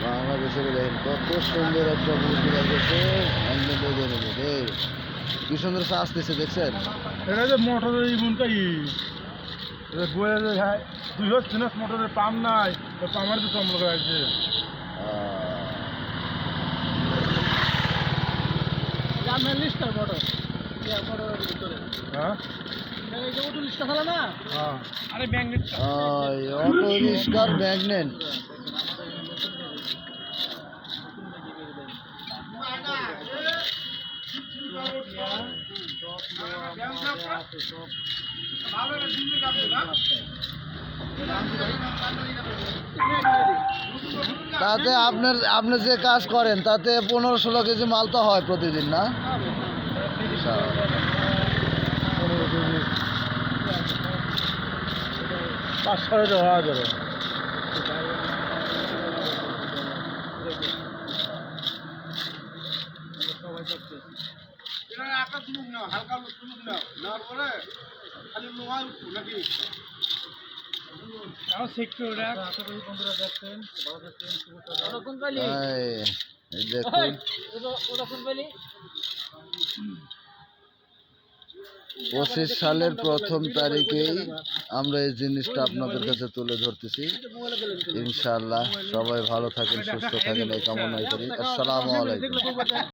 বাংলাদেশের দেখেন কত সুন্দর একটা মুরগি লাগছে। কি সুন্দর আসতেছে দেখছেন। এটা যে মোটরের ইমনটাই বয়ে যায় 200 মোটরের পাম্প নাই, পাম্পের তো চমক আছে। অটো রিক্সার ম্যাগনেট। তাতে আপনি যে কাজ করেন তাতে 15-16 কেজি মাল তো হয় প্রতিদিন না? 5-6 হওয়া যাবে। হালকা নেওয়ার পরে খালি লোহায় উঠবো নাকি? দেখুন 25 সালের 1ম তারিখেই আমরা এই জিনিসটা আপনাদের কাছে তুলে ধরতেছি। ইনশাআল্লাহ সবাই ভালো থাকেন, সুস্থ থাকেন এই কামনাই করি। আসসালামু আলাইকুম।